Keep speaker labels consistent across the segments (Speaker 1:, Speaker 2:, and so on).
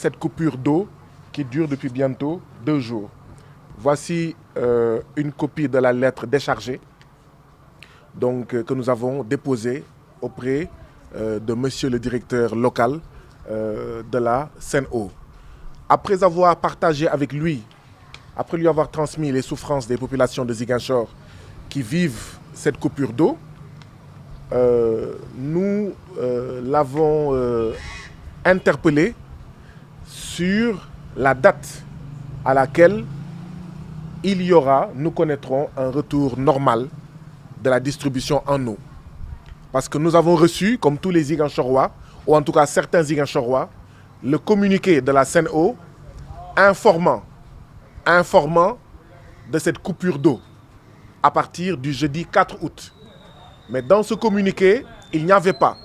Speaker 1: cette coupure d'eau qui dure depuis bientôt 2 jours. Voici une copie de la lettre déchargée donc, que nous avons déposée auprès de monsieur le directeur local de la Sen'Eau. Après avoir partagé avec lui, après lui avoir transmis les souffrances des populations de Ziguinchor qui vivent cette coupure d'eau, nous l'avons interpellé sur la date à laquelle il y aura, nous connaîtrons un retour normal de la distribution en eau. Parce que nous avons reçu, comme tous les Ziguinchorois, ou en tout cas certains Ziguinchorois, le communiqué de la Sen'Eau informant de cette coupure d'eau à partir du jeudi 4 août. Mais dans ce communiqué, il n'y avait pas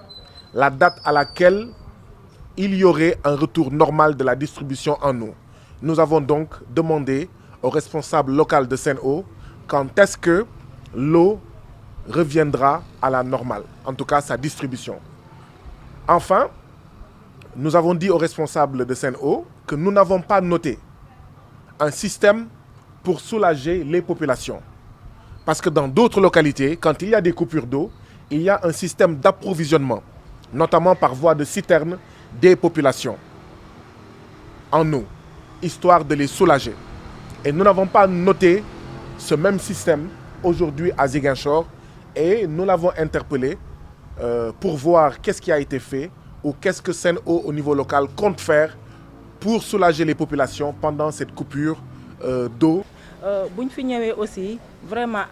Speaker 1: la date à laquelle il y aurait un retour normal de la distribution en eau. Nous avons donc demandé au responsable local de Sen'Eau quand est-ce que l'eau reviendra à la normale, en tout cas sa distribution. Enfin, nous avons dit aux responsables de Sen'Eau que nous n'avons pas noté un système pour soulager les populations. Parce que dans d'autres localités, quand il y a des coupures d'eau, il y a un système d'approvisionnement, notamment par voie de citerne, des populations en eau, histoire de les soulager. Et nous n'avons pas noté ce même système aujourd'hui à Ziguinchor et nous l'avons interpellé pour voir qu'est-ce qui a été fait ou qu'est-ce que Sen'Eau au niveau local compte faire pour soulager les populations pendant cette coupure d'eau.
Speaker 2: bu ñu fi ñëwee aussi vraiment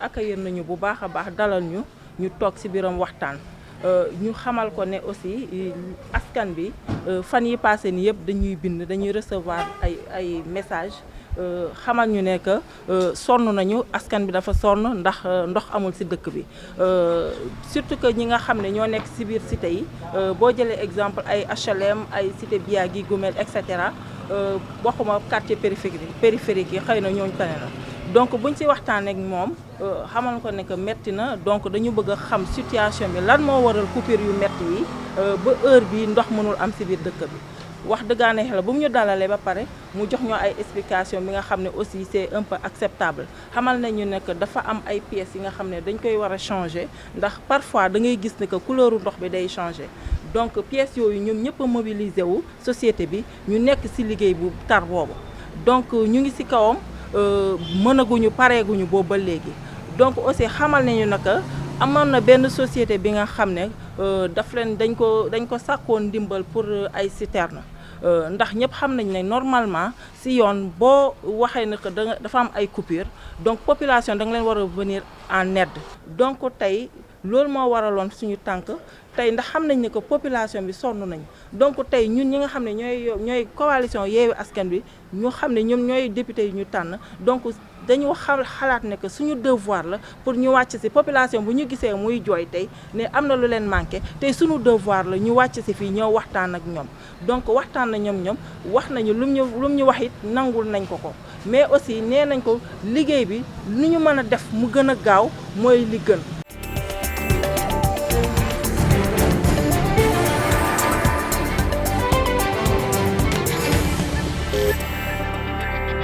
Speaker 2: accueillir nañu bu baax a baax dalal ñu toog ci biiram waxtaan ñu xamal ko ne aussi askan bi fan yi passé ni yëpp dañuy bind dañuy recevoir ay message xamal ñu ne que sonn nañu askan bi dafa sonn ndax ndox amul ci dëkk bi surtout que ñi nga xam ne ñoo nekk ci biir cité yi boo jëlee exemple ay HLM ay cité Biagui Gumel et cetera waxuma quartier périphérique yi xëy na ñooñu tane na donc buñ ci waxtaan ak moom xamal ko ne que metti na donc dañu bëgg a xam situation bi lan moo waral coupure yu metti yi ba heure bi ndox mënul am ci biir dëkk bi wax dëggaane xel bu mu ñu dalalee ba pare mu jox ñoo ay explication bi nga xam ne aussi c'est un peu acceptable xamal nañu ne que dafa am ay pièces yi nga xam ne dañ koy war a changer ndax parfois da ngay gis ne que couleuru ndox bi day changer donc pièces yooyu ñoom ñëpp a mobiliser wu société bi ñu nekk ci liggéey bu tar boobu donc ñu ngi ci kawam mënaguñu pareeguñu boobu ba léegi donc aussi xamal nañu ne que amoon na benn société bi nga xam ne daf leen dañ ko sàkkoon ndimbal pour ay citerne ndax ñëpp xam nañ ne normalement ci yoon boo waxee ne que dafa am ay coupure donc population da nga leen war a venir en aide donc tey loolu moo waraloon suñu tànk tey ndax xam nañ ne que population bi sonn nañ donc tey ñun ñi nga xam ne ñooy coalition Yewwi Askan Wi ñu xam ne ñoom ñooy député yi ñu tànn donc dañu xalaat ne que suñu devoir la pour ñu wàcc ci population bu ñu gisee muy jooy tey ne am na lu leen manqué tey suñu devoir la ñu wàcc ci fii ñoo waxtaan ak ñoom donc waxtaan na ñoom wax nañu lu ñu wax it nangul nañ ko mais aussi nee nañ ko liggéey bi lu ñu mën a def mu gën a gaaw mooy li gën